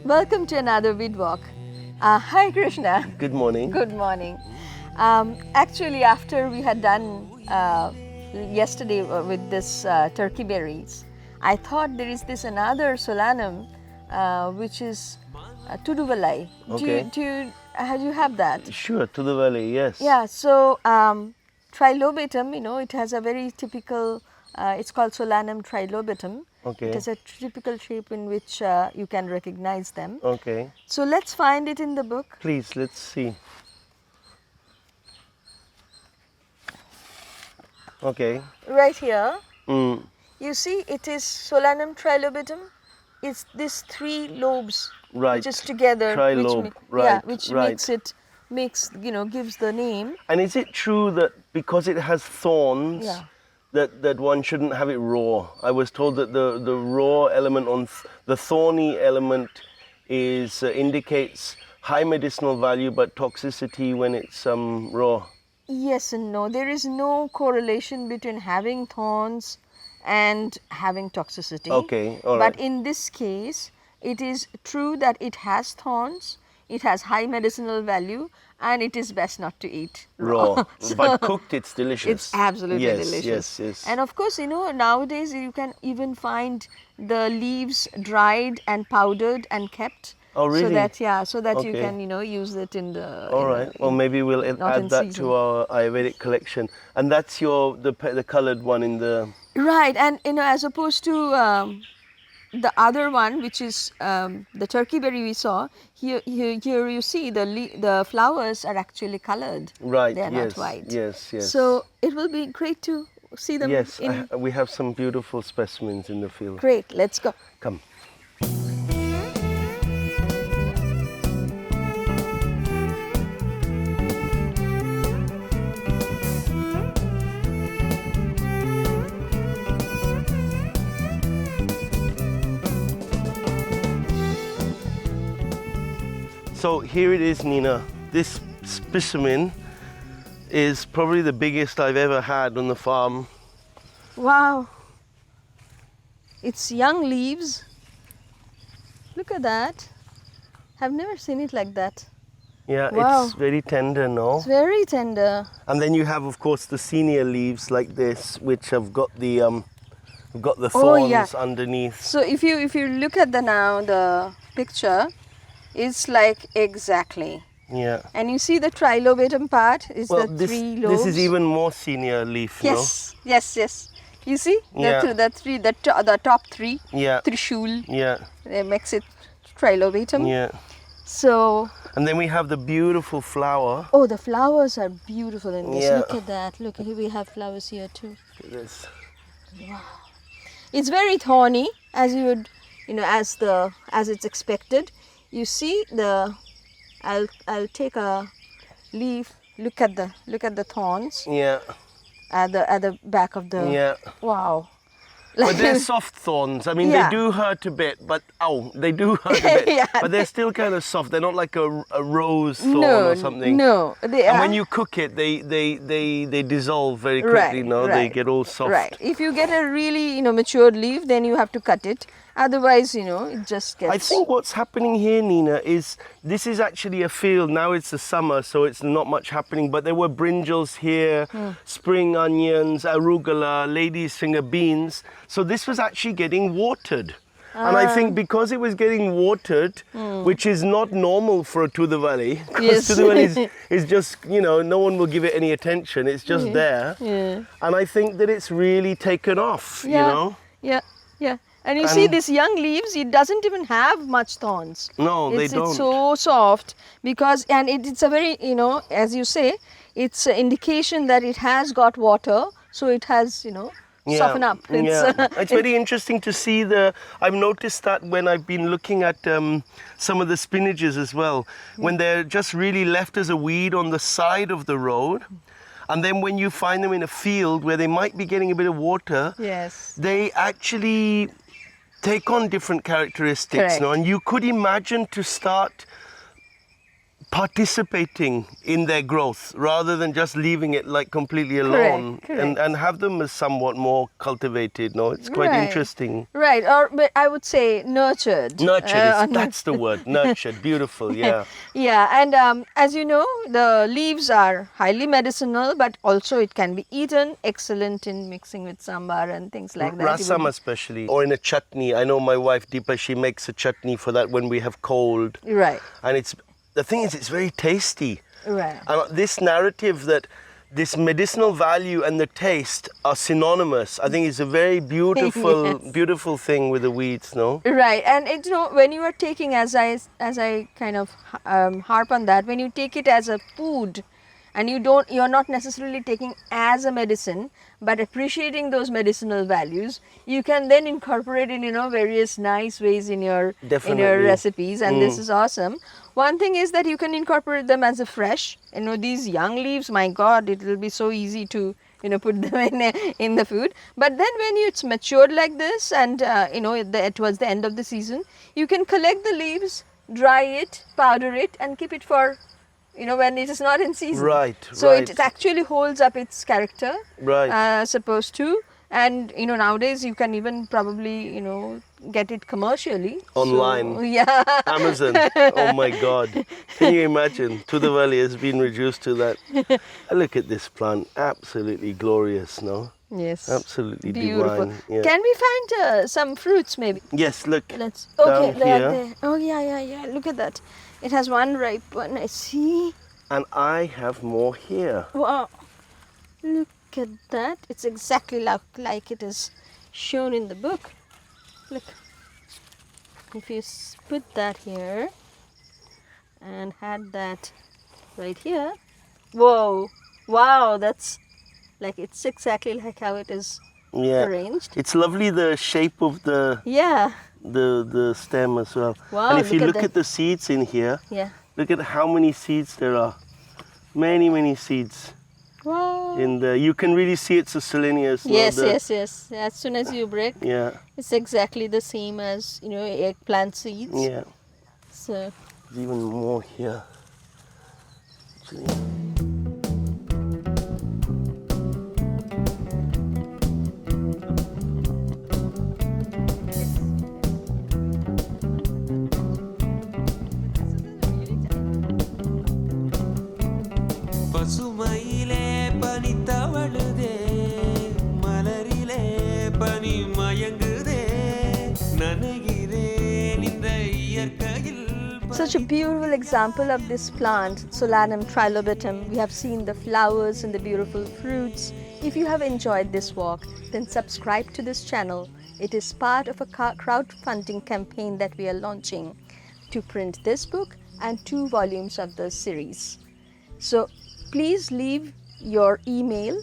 Welcome to another vid walk. Hi Krishna. Good morning. Good morning. Actually, after we had done yesterday with this turkey berries, I thought there is this another solanum which is Tuduvalai. Okay. Do you have that? Sure, Tuduvalai, yes. Yeah. So trilobatum, it has a very typical. It's called Solanum trilobatum. Okay. It has a typical shape in which you can recognize them. Okay. So let's find it in the book. Please, let's see. Okay. Right here, Mm. you see it is Solanum trilobatum. It's these three lobes Right. which is together. Trilobe, Yeah, right, which right. gives the name. And is it true that because it has thorns, Yeah. that one shouldn't have it raw? I was told that the raw element the thorny element indicates high medicinal value but toxicity when it's raw. Yes and no. There is no correlation between having thorns and having toxicity. Okay, all right. But in this case, it is true that it has thorns, it has high medicinal value, and it is best not to eat Raw. So But cooked, it's delicious. it's absolutely yes, delicious. Yes. And of course, nowadays you can even find the leaves dried and powdered and kept. Oh, really? So that you Okay. can, use it in the. All right. Well, maybe we'll not in add that season. to our Ayurvedic collection. And that's the coloured one in the. Right, and as opposed to the other one, which is the turkey berry we saw, here you see the flowers are actually coloured. Right. They are Yes. not white. Yes. Yes. So it will be great to see them. yes, in we have some beautiful specimens in the field. Great, let's go. Come. So here it is, Nina. This specimen is probably the biggest I've ever had on the farm. Wow, it's young leaves. Look at that. I've never seen it like that. Yeah, Wow. it's very tender, no? It's very tender. And then you have, of course, the senior leaves like this, which have got the thorns Oh, yeah. underneath. So if you look at the picture, it's like exactly. Yeah. And you see the trilobatum part is Well, the this three lobes. is even more senior leaf, Yes, yes. You see Yeah. the top three, no? Yeah. trishul, Yeah. it makes it trilobatum. Yeah. So, And then we have the beautiful flower. oh, the flowers are beautiful in this. Yeah. Look at that. Look, here we have flowers here too. Look at this. It's very thorny, as you would, as it's expected. You see I'll take a leaf. Look at the thorns Yeah. at the back of the. Yeah. Wow. But they're soft thorns. I mean, Yeah. they do hurt a bit, but they do hurt a bit. Yeah. But they're still kind of soft. They're not like a rose thorn or something. No, they And are. when you cook it, they dissolve very quickly. Right, They right. get all soft. Right. If you get a really matured leaf, then you have to cut it. Otherwise, it just gets. I think what's happening here, Nina, is this is actually a field. Now it's the summer, so it's not much happening. But there were brinjals here, spring onions, arugula, lady's finger beans. So this was actually getting watered. And I think because it was getting watered, which is not normal for a Tuduvalai, because Yes. Tuduvalai is just, no one will give it any attention. It's just there. Yeah. And I think that it's really taken off, Yeah. Yeah. And you see these young leaves, it doesn't even have much thorns. No, they don't. It's so soft because, and it's a very, as you say, it's an indication that it has got water, so it has, soften up. It's very interesting to see I've noticed that when I've been looking at some of the spinaches as well, when they're just really left as a weed on the side of the road, And then when you find them in a field where they might be getting a bit of water, Yes. they actually take on different characteristics. Correct. No? And you could imagine to start participating in their growth rather than just leaving it like completely alone. Correct. And have them as somewhat more cultivated. No, it's quite Right. interesting. Right, or but I would say nurtured. Nurtured, that's the word. Nurtured, beautiful, yeah. Yeah, and as you know, the leaves are highly medicinal, but also it can be eaten. Excellent in mixing with sambar and things like that. Rasam especially, or in a chutney. I know my wife Deepa, she makes a chutney for that when we have cold. Right, And the thing is, it's very tasty. right. And this narrative that this medicinal value and the taste are synonymous, I think is a very beautiful, Yes. beautiful thing with the weeds, no? Right, and you know, when you are taking, as I kind of harp on that, when you take it as a food, and you're not necessarily taking as a medicine, but appreciating those medicinal values, you can then incorporate in various nice ways in your Definitely. recipes, and this is awesome. One thing is that you can incorporate them as a fresh. These young leaves, my God, it will be so easy to put them in the food. But then when it's matured like this, and towards the end of the season, you can collect the leaves, dry it, powder it, and keep it for when it is not in season. Right, So right. it actually holds up its character. Right. Supposed to. And nowadays you can even probably get it commercially. Online. So, yeah. Amazon. Oh my God. Can you imagine? Tuduvalai has been reduced to that. Look at this plant. Absolutely glorious, no? Yes. Absolutely Beautiful. divine. Yeah. Can we find some fruits maybe? Yes, look. Let's. Down Okay, they are here. there. Oh yeah. Look at that. It has one ripe one. I see. And I have more here. Wow. Look at that. It's exactly like it is shown in the book. Look. If you put that here and had that right here. Whoa. Wow, that's it's exactly like how it is Yeah. arranged. It's lovely the shape of the Yeah. stem as well. Wow, and if you look look at at the seeds in here, Yeah. look at how many seeds there are. Many seeds Wow. in there. You can really see it's a selenius. no? Yes, The- yes. As soon as you break, Yeah, it's exactly the same as eggplant seeds. yeah. So There's even more here. Actually. பசுமையிலே பனி தவழுதே மலரிலே பனி மயங்குதே நனைகிறேன் இந்த இயற்கையில் such a beautiful example of this plant, Solanum trilobitum. We have seen the flowers and the beautiful fruits. If you have enjoyed this walk, then subscribe to this channel. It is part of a crowdfunding campaign that we are launching to print this book and 2 volumes of the series. So please leave your email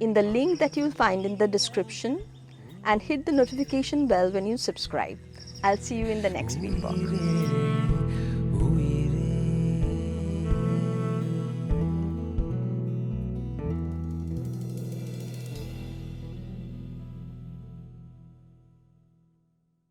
in the link that you will find in the description and hit the notification bell when you subscribe. I'll see you in the next video.